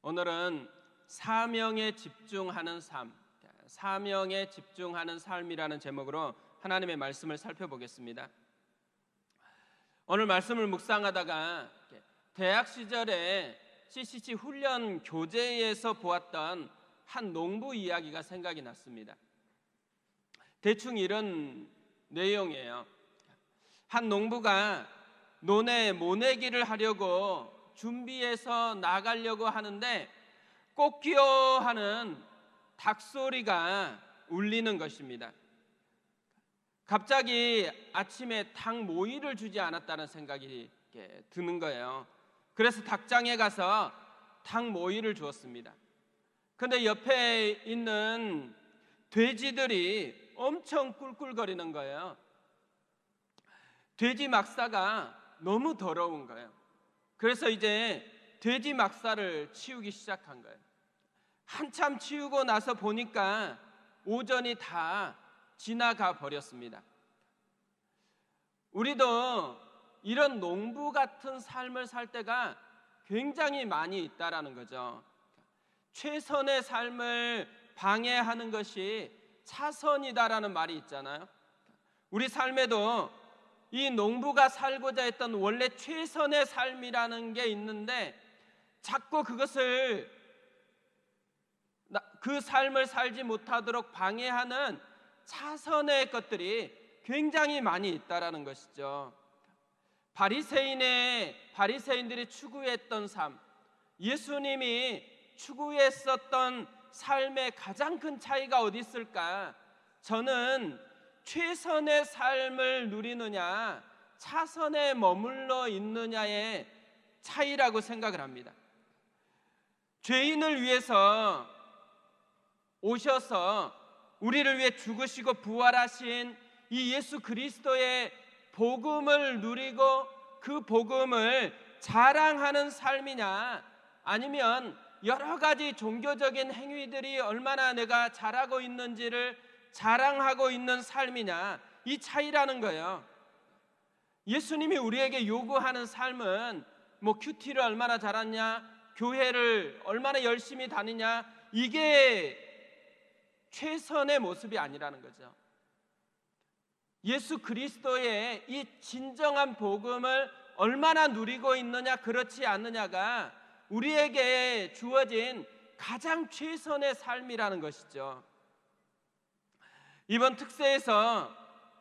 오늘은 사명에 집중하는 삶, 사명에 집중하는 삶이라는 제목으로 하나님의 말씀을 살펴보겠습니다. 오늘 말씀을 묵상하다가 대학 시절에 CCC 훈련 교재에서 보았던 한 농부 이야기가 생각이 났습니다. 대충 이런 내용이에요. 한 농부가 논에 모내기를 하려고 준비해서 나가려고 하는데 꼭 하는 닭소리가 울리는 것입니다. 갑자기 아침에 닭 모이를 주지 않았다는 생각이 드는 거예요. 그래서 닭장에 가서 닭 모이를 주었습니다. 그런데 옆에 있는 돼지들이 엄청 꿀꿀거리는 거예요. 돼지 막사가 너무 더러운 거예요. 그래서 이제 돼지 막사를 치우기 시작한 거예요. 한참 치우고 나서 보니까 오전이 다 지나가 버렸습니다. 우리도 이런 농부 같은 삶을 살 때가 굉장히 많이 있다라는 거죠. 최선의 삶을 방해하는 것이 차선이다라는 말이 있잖아요. 우리 삶에도 이 농부가 살고자 했던 원래 최선의 삶이라는 게 있는데 자꾸 그 삶을 살지 못하도록 방해하는 차선의 것들이 굉장히 많이 있다라는 것이죠. 바리새인들이 추구했던 삶, 예수님이 추구했었던 삶의 가장 큰 차이가 어디 있을까? 저는 최선의 삶을 누리느냐, 차선에 머물러 있느냐의 차이라고 생각을 합니다. 죄인을 위해서 오셔서 우리를 위해 죽으시고 부활하신 이 예수 그리스도의 복음을 누리고 그 복음을 자랑하는 삶이냐, 아니면 여러 가지 종교적인 행위들이 얼마나 내가 잘하고 있는지를 자랑하고 있는 삶이냐, 이 차이라는 거예요. 예수님이 우리에게 요구하는 삶은 큐티를 얼마나 잘하냐, 교회를 얼마나 열심히 다니냐, 이게 최선의 모습이 아니라는 거죠. 예수 그리스도의 이 진정한 복음을 얼마나 누리고 있느냐, 그렇지 않느냐가 우리에게 주어진 가장 최선의 삶이라는 것이죠. 이번 특세에서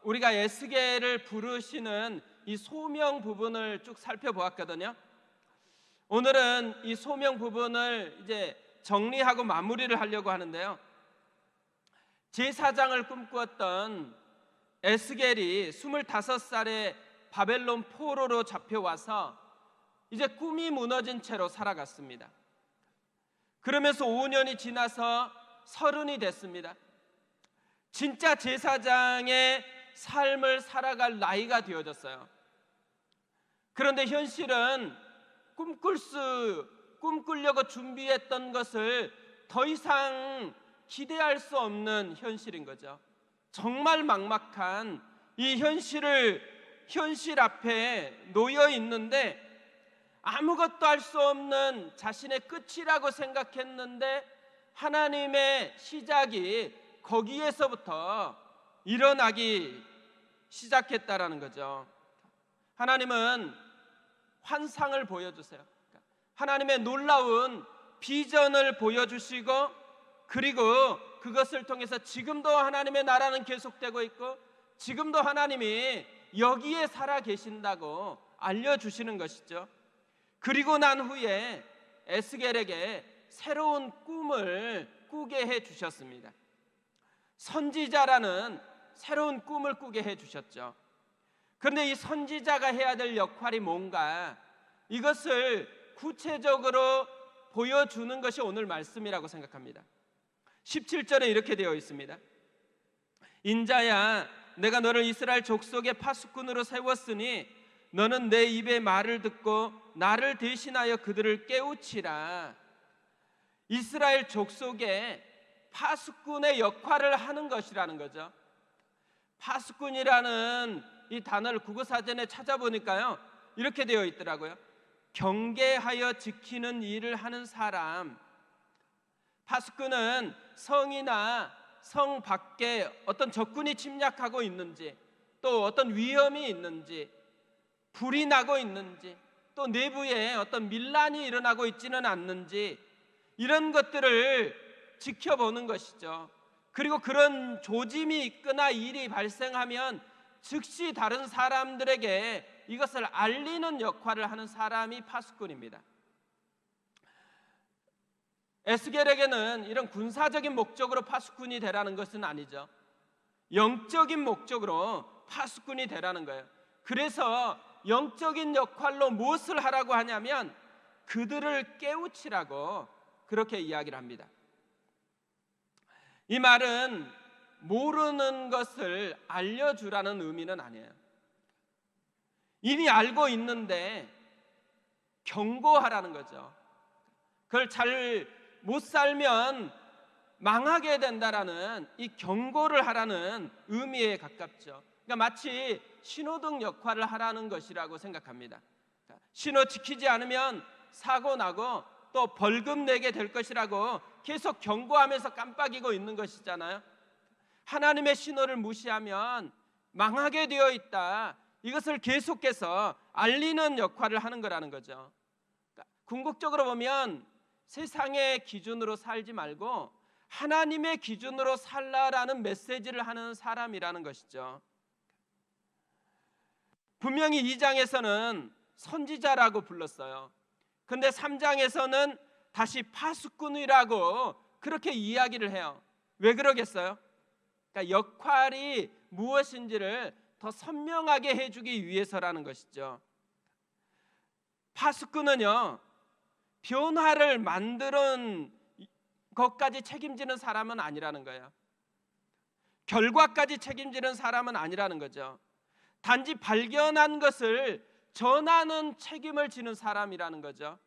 우리가 에스겔을 부르시는 이 소명 부분을 쭉 살펴보았거든요. 오늘은 이 소명 부분을 이제 정리하고 마무리를 하려고 하는데요. 제사장을 꿈꾸었던 에스겔이 25살에 바벨론 포로로 잡혀와서 이제 꿈이 무너진 채로 살아갔습니다. 그러면서 5년이 지나서 30이 됐습니다. 진짜 제사장의 삶을 살아갈 나이가 되어졌어요. 그런데 현실은 꿈꾸려고 준비했던 것을 더 이상 기대할 수 없는 현실인 거죠. 정말 막막한 이 현실 앞에 놓여 있는데 아무것도 할 수 없는 자신의 끝이라고 생각했는데 하나님의 시작이 거기에서부터 일어나기 시작했다라는 거죠. 하나님은 환상을 보여주세요. 하나님의 놀라운 비전을 보여주시고, 그리고 그것을 통해서 지금도 하나님의 나라는 계속되고 있고 지금도 하나님이 여기에 살아 계신다고 알려주시는 것이죠. 그리고 난 후에 에스겔에게 새로운 꿈을 꾸게 해주셨습니다. 선지자라는 새로운 꿈을 꾸게 해주셨죠. 그런데 이 선지자가 해야 될 역할이 뭔가, 이것을 구체적으로 보여주는 것이 오늘 말씀이라고 생각합니다. 17절에 이렇게 되어 있습니다. 인자야, 내가 너를 이스라엘 족속의 파수꾼으로 세웠으니 너는 내 입의 말을 듣고 나를 대신하여 그들을 깨우치라. 이스라엘 족속의 파수꾼의 역할을 하는 것이라는 거죠. 파수꾼이라는 이 단어를 국어사전에 찾아보니까요, 이렇게 되어 있더라고요. 경계하여 지키는 일을 하는 사람, 파수꾼은 성이나 성 밖에 어떤 적군이 침략하고 있는지, 또 어떤 위험이 있는지, 불이 나고 있는지, 또 내부에 어떤 밀란이 일어나고 있지는 않는지, 이런 것들을 지켜보는 것이죠. 그리고 그런 조짐이 있거나 일이 발생하면 즉시 다른 사람들에게 이것을 알리는 역할을 하는 사람이 파수꾼입니다. 에스겔에게는 이런 군사적인 목적으로 파수꾼이 되라는 것은 아니죠. 영적인 목적으로 파수꾼이 되라는 거예요. 그래서 영적인 역할로 무엇을 하라고 하냐면 그들을 깨우치라고 그렇게 이야기를 합니다. 이 말은 모르는 것을 알려주라는 의미는 아니에요. 이미 알고 있는데 경고하라는 거죠. 그걸 잘 못 살면 망하게 된다라는 이 경고를 하라는 의미에 가깝죠. 그러니까 마치 신호등 역할을 하라는 것이라고 생각합니다. 신호 지키지 않으면 사고 나고 또 벌금 내게 될 것이라고 계속 경고하면서 깜빡이고 있는 것이잖아요. 하나님의 신호를 무시하면 망하게 되어 있다, 이것을 계속해서 알리는 역할을 하는 거라는 거죠. 그러니까 궁극적으로 보면 세상의 기준으로 살지 말고 하나님의 기준으로 살라라는 메시지를 하는 사람이라는 것이죠. 분명히 2장에서는 선지자라고 불렀어요. 근데 3장에서는 다시 파수꾼이라고 그렇게 이야기를 해요. 왜 그러겠어요? 그러니까 역할이 무엇인지를 더 선명하게 해주기 위해서라는 것이죠. 파수꾼은요, 변화를 만드는 것까지 책임지는 사람은 아니라는 거예요. 결과까지 책임지는 사람은 아니라는 거죠. 단지 발견한 것을 전하는 책임을 지는 사람이라는 거죠.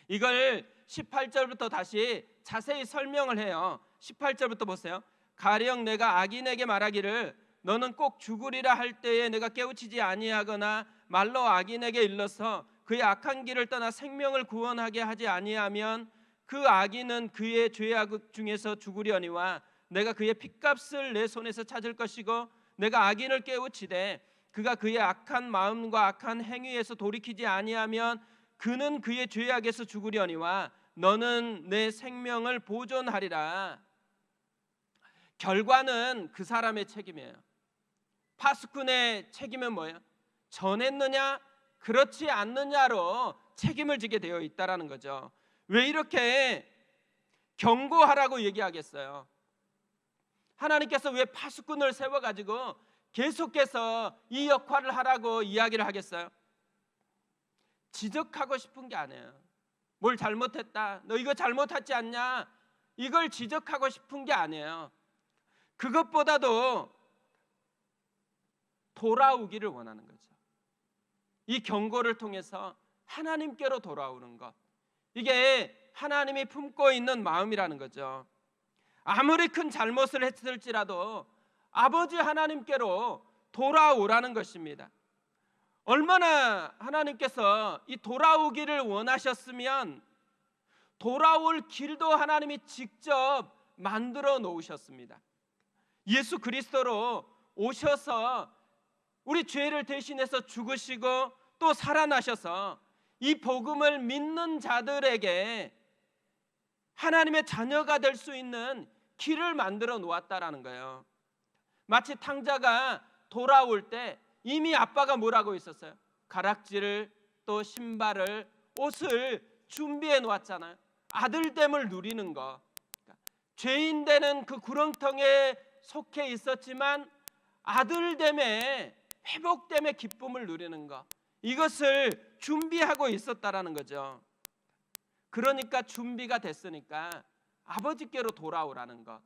이걸 18절부터 다시 자세히 설명을 해요. 18절부터 보세요. 가령 내가 악인에게 말하기를 너는 꼭 죽으리라 할 때에 내가 깨우치지 아니하거나 말로 악인에게 일러서 그의 악한 길을 떠나 생명을 구원하게 하지 아니하면 그 악인은 그의 죄악 중에서 죽으려니와 내가 그의 핏값을 내 손에서 찾을 것이고 내가 악인을 깨우치되 그가 그의 악한 마음과 악한 행위에서 돌이키지 아니하면 그는 그의 죄악에서 죽으려니와 너는 내 생명을 보존하리라. 결과는 그 사람의 책임이에요. 파수꾼의 책임은 뭐예요? 전했느냐 그렇지 않느냐로 책임을 지게 되어 있다라는 거죠. 왜 이렇게 경고하라고 얘기하겠어요? 하나님께서 왜 파수꾼을 세워가지고 계속해서 이 역할을 하라고 이야기를 하겠어요? 지적하고 싶은 게 아니에요. 뭘 잘못했다, 너 이거 잘못하지 않냐, 이걸 지적하고 싶은 게 아니에요. 그것보다도 돌아오기를 원하는 거죠. 이 경고를 통해서 하나님께로 돌아오는 것, 이게 하나님이 품고 있는 마음이라는 거죠. 아무리 큰 잘못을 했을지라도 아버지 하나님께로 돌아오라는 것입니다. 얼마나 하나님께서 이 돌아오기를 원하셨으면 돌아올 길도 하나님이 직접 만들어 놓으셨습니다. 예수 그리스도로 오셔서 우리 죄를 대신해서 죽으시고 또 살아나셔서 이 복음을 믿는 자들에게 하나님의 자녀가 될 수 있는 길을 만들어 놓았다라는 거예요. 마치 탕자가 돌아올 때 이미 아빠가 뭐라고 있었어요? 가락지를, 또 신발을, 옷을 준비해 놓았잖아요. 아들됨을 누리는 거. 죄인 되는 그 구렁텅이에 속해 있었지만 아들됨에, 회복됨의 기쁨을 누리는 것, 이것을 준비하고 있었다라는 거죠. 그러니까 준비가 됐으니까 아버지께로 돌아오라는 것,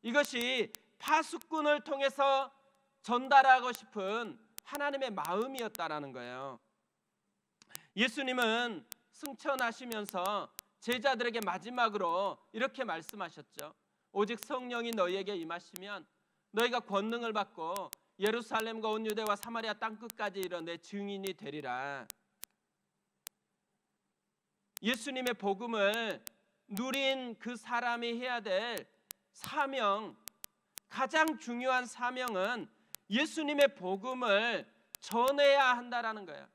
이것이 파수꾼을 통해서 전달하고 싶은 하나님의 마음이었다라는 거예요. 예수님은 승천하시면서 제자들에게 마지막으로 이렇게 말씀하셨죠. 오직 성령이 너희에게 임하시면 너희가 권능을 받고 예루살렘과 온 유대와 사마리아 땅끝까지 이르러 내 증인이 되리라. 예수님의 복음을 누린 그 사람이 해야 될 사명, 가장 중요한 사명은 예수님의 복음을 전해야 한다라는 거예요.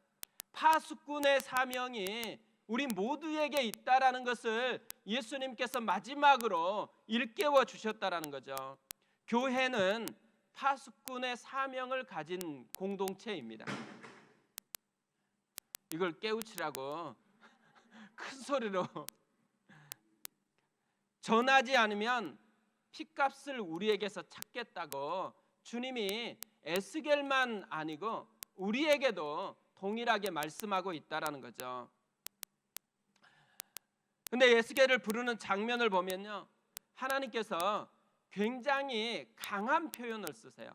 파수꾼의 사명이 우리 모두에게 있다라는 것을 예수님께서 마지막으로 일깨워 주셨다라는 거죠. 교회는 파수꾼의 사명을 가진 공동체입니다. 이걸 깨우치라고 큰 소리로 전하지 않으면 핏값을 우리에게서 찾겠다고 주님이 에스겔만 아니고 우리에게도 동일하게 말씀하고 있다라는 거죠. 근데 에스겔을 부르는 장면을 보면요, 하나님께서 굉장히 강한 표현을 쓰세요.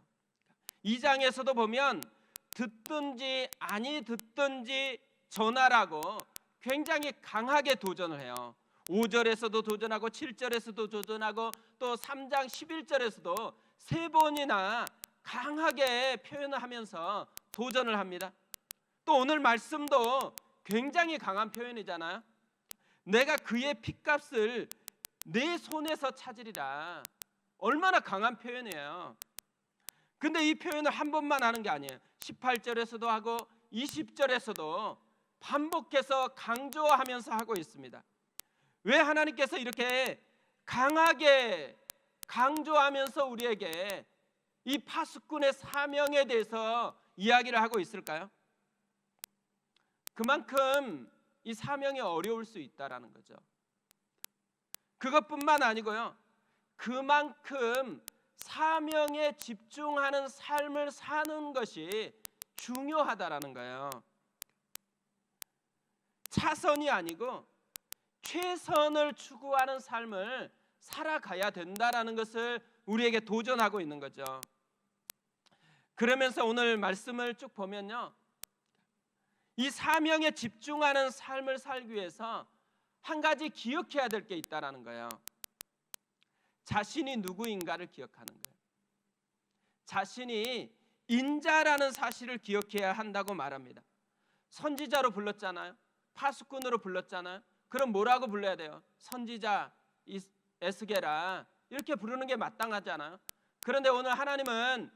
2장에서도 보면 듣든지 아니 듣든지 전하라고 굉장히 강하게 도전을 해요. 5절에서도 도전하고 7절에서도 도전하고 또 3장 11절에서도 3번이나 강하게 표현을 하면서 도전을 합니다. 또 오늘 말씀도 굉장히 강한 표현이잖아요. 내가 그의 핏값을 내 손에서 찾으리라. 얼마나 강한 표현이에요. 근데 이 표현을 한 번만 하는 게 아니에요. 18절에서도 하고 20절에서도 반복해서 강조하면서 하고 있습니다. 왜 하나님께서 이렇게 강하게 강조하면서 우리에게 이 파수꾼의 사명에 대해서 이야기를 하고 있을까요? 그만큼 이 사명이 어려울 수 있다라는 거죠. 그것뿐만 아니고요, 그만큼 사명에 집중하는 삶을 사는 것이 중요하다라는 거예요. 차선이 아니고 최선을 추구하는 삶을 살아가야 된다라는 것을 우리에게 도전하고 있는 거죠. 그러면서 오늘 말씀을 쭉 보면요, 이 사명에 집중하는 삶을 살기 위해서 한 가지 기억해야 될 게 있다라는 거예요. 자신이 누구인가를 기억하는 거예요. 자신이 인자라는 사실을 기억해야 한다고 말합니다. 선지자로 불렀잖아요. 파수꾼으로 불렀잖아요. 그럼 뭐라고 불러야 돼요? 선지자 에스겔아, 이렇게 부르는 게 마땅하잖아요. 그런데 오늘 하나님은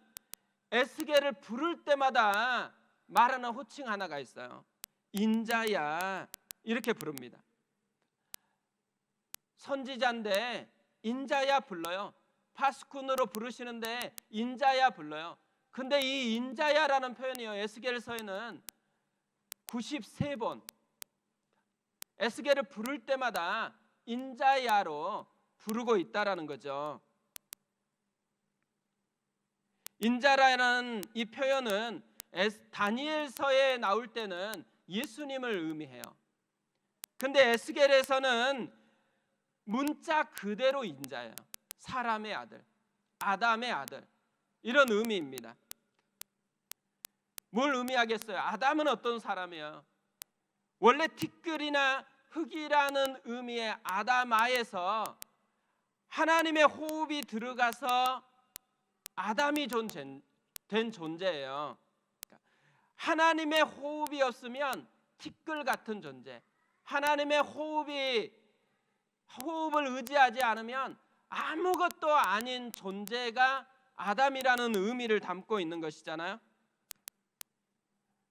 에스겔을 부를 때마다 말하는 호칭 하나가 있어요. 인자야, 이렇게 부릅니다. 선지자인데 인자야 불러요. 파수꾼으로 부르시는데 인자야 불러요. 근데 이 인자야라는 표현이요, 에스겔서에는 93번 에스겔을 부를 때마다 인자야로 부르고 있다라는 거죠. 인자라는 이 표현은 다니엘서에 나올 때는 예수님을 의미해요. 근데 에스겔에서는 문자 그대로 인자예요. 사람의 아들, 아담의 아들, 이런 의미입니다. 뭘 의미하겠어요? 아담은 어떤 사람이에요? 원래 티끌이나 흙이라는 의미의 아담아에서 하나님의 호흡이 들어가서 아담이 된 존재예요. 하나님의 호흡이 없으면 티끌 같은 존재, 하나님의 호흡을 의지하지 않으면 아무것도 아닌 존재가 아담이라는 의미를 담고 있는 것이잖아요.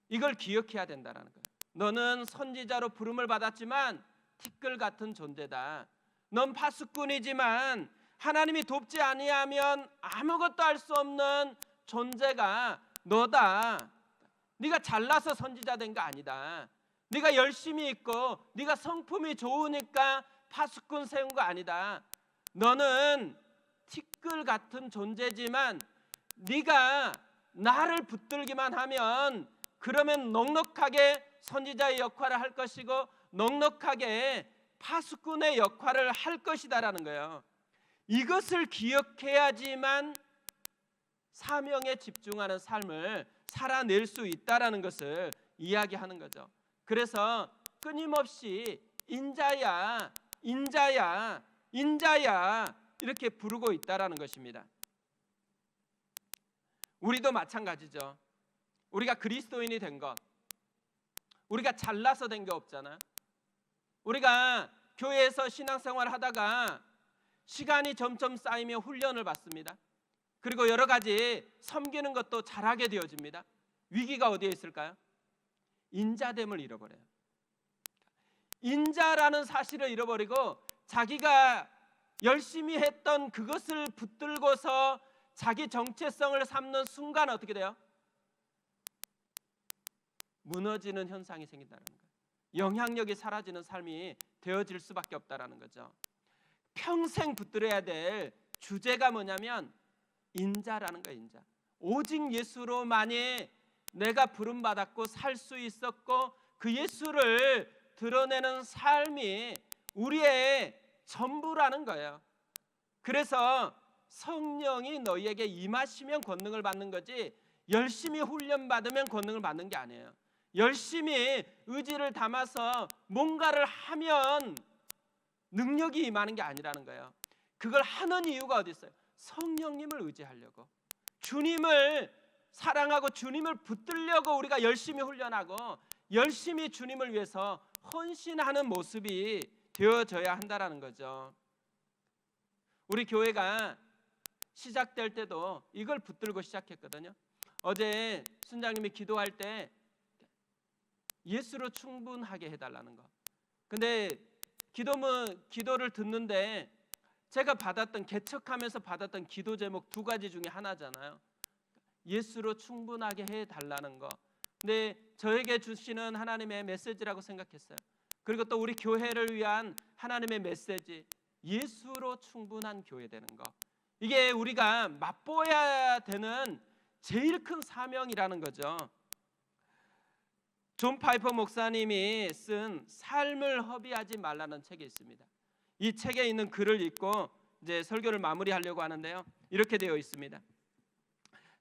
이걸 기억해야 된다는 거예요. 너는 선지자로 부름을 받았지만 티끌 같은 존재다. 넌 파수꾼이지만 하나님이 돕지 아니하면 아무것도 할 수 없는 존재가 너다. 네가 잘나서 선지자 된 거 아니다. 네가 열심히 있고 네가 성품이 좋으니까 파수꾼 세운 거 아니다. 너는 티끌 같은 존재지만 네가 나를 붙들기만 하면 그러면 넉넉하게 선지자의 역할을 할 것이고 넉넉하게 파수꾼의 역할을 할 것이다라는 거예요. 이것을 기억해야지만 사명에 집중하는 삶을 살아낼 수 있다라는 것을 이야기하는 거죠. 그래서 끊임없이 인자야, 인자야, 인자야 이렇게 부르고 있다라는 것입니다. 우리도 마찬가지죠. 우리가 그리스도인이 된 것, 우리가 잘나서 된 게 없잖아요. 우리가 교회에서 신앙생활을 하다가 시간이 점점 쌓이며 훈련을 받습니다. 그리고 여러 가지 섬기는 것도 잘하게 되어집니다. 위기가 어디에 있을까요? 인자됨을 잃어버려요. 인자라는 사실을 잃어버리고 자기가 열심히 했던 그것을 붙들고서 자기 정체성을 삼는 순간 어떻게 돼요? 무너지는 현상이 생긴다는 거예요. 영향력이 사라지는 삶이 되어질 수밖에 없다는 거죠. 평생 붙들어야 될 주제가 뭐냐면 인자라는 거예요. 인자. 오직 예수로만이 내가 부름받았고 살 수 있었고 그 예수를 드러내는 삶이 우리의 전부라는 거예요. 그래서 성령이 너희에게 임하시면 권능을 받는 거지, 열심히 훈련받으면 권능을 받는 게 아니에요. 열심히 의지를 담아서 뭔가를 하면 능력이 임하는 게 아니라는 거예요. 그걸 하는 이유가 어디 있어요? 성령님을 의지하려고, 주님을 사랑하고 주님을 붙들려고 우리가 열심히 훈련하고 열심히 주님을 위해서 헌신하는 모습이 되어져야 한다는 거죠. 우리 교회가 시작될 때도 이걸 붙들고 시작했거든요. 어제 순장님이 기도할 때 예수로 충분하게 해달라는 거. 근데 기도를 듣는데 제가 개척하면서 받았던 기도 제목 두 가지 중에 하나잖아요. 예수로 충분하게 해달라는 거. 근데 저에게 주시는 하나님의 메시지라고 생각했어요. 그리고 또 우리 교회를 위한 하나님의 메시지, 예수로 충분한 교회 되는 거. 이게 우리가 맛보아야 되는 제일 큰 사명이라는 거죠. 존 파이퍼 목사님이 쓴 삶을 허비하지 말라는 책이 있습니다. 이 책에 있는 글을 읽고 이제 설교를 마무리하려고 하는데요. 이렇게 되어 있습니다.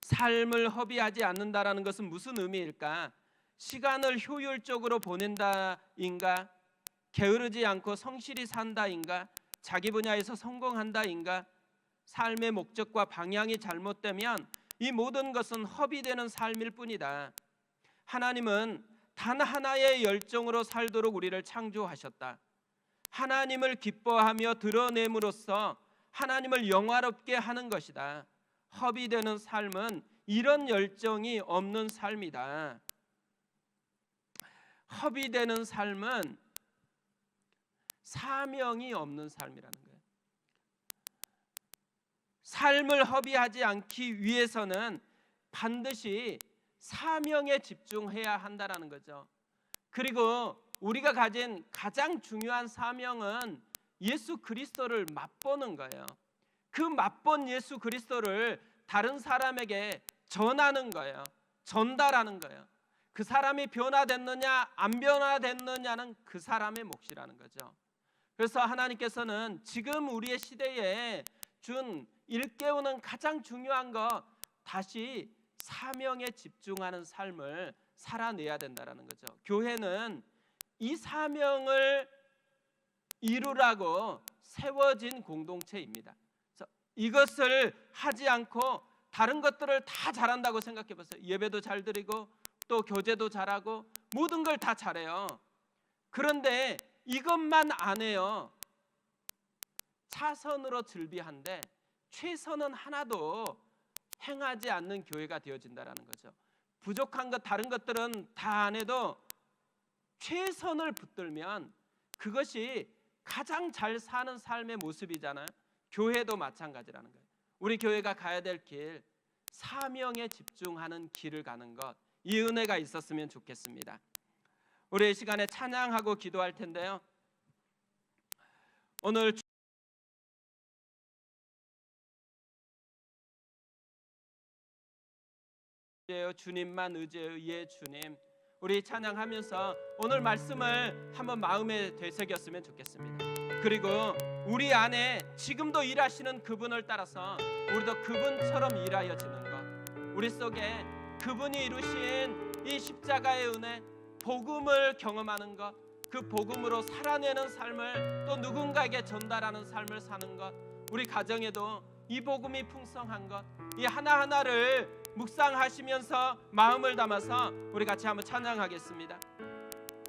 삶을 허비하지 않는다라는 것은 무슨 의미일까? 시간을 효율적으로 보낸다인가? 게으르지 않고 성실히 산다인가? 자기 분야에서 성공한다인가? 삶의 목적과 방향이 잘못되면 이 모든 것은 허비되는 삶일 뿐이다. 하나님은 단 하나의 열정으로 살도록 우리를 창조하셨다. 하나님을 기뻐하며 드러냄으로써 하나님을 영화롭게 하는 것이다. 허비되는 삶은 이런 열정이 없는 삶이다. 허비되는 삶은 사명이 없는 삶이라는 거예요. 삶을 허비하지 않기 위해서는 반드시 사명에 집중해야 한다는 거죠. 그리고 우리가 가진 가장 중요한 사명은 예수 그리스도를 맛보는 거예요. 그 맛본 예수 그리스도를 다른 사람에게 전하는 거예요. 전달하는 거예요. 그 사람이 변화됐느냐 안 변화됐느냐는 그 사람의 몫이라는 거죠. 그래서 하나님께서는 지금 우리의 시대에 준 일깨우는 가장 중요한 거, 다시 사명에 집중하는 삶을 살아내야 된다는 거죠. 교회는 이 사명을 이루라고 세워진 공동체입니다. 그래서 이것을 하지 않고 다른 것들을 다 잘한다고 생각해 보세요. 예배도 잘 드리고 또 교제도 잘하고 모든 걸 다 잘해요. 그런데 이것만 안 해요. 차선으로 즐비한데 최선은 하나도 행하지 않는 교회가 되어진다는 거죠. 부족한 것, 다른 것들은 다 안 해도 최선을 붙들면 그것이 가장 잘 사는 삶의 모습이잖아요. 교회도 마찬가지라는 거예요. 우리 교회가 가야 될 길, 사명에 집중하는 길을 가는 것, 이 은혜가 있었으면 좋겠습니다. 우리 이 시간에 찬양하고 기도할 텐데요. 오늘 주님만 의지해요. 예 주님. 우리 찬양하면서 오늘 말씀을 한번 마음에 되새겼으면 좋겠습니다. 그리고 우리 안에 지금도 일하시는 그분을 따라서 우리도 그분처럼 일하여지는 것, 우리 속에 그분이 이루신 이 십자가의 은혜, 복음을 경험하는 것, 그 복음으로 살아내는 삶을 또 누군가에게 전달하는 삶을 사는 것, 우리 가정에도 이 복음이 풍성한 것, 이 하나하나를 묵상하시면서 마음을 담아서 우리 같이 한번 찬양하겠습니다.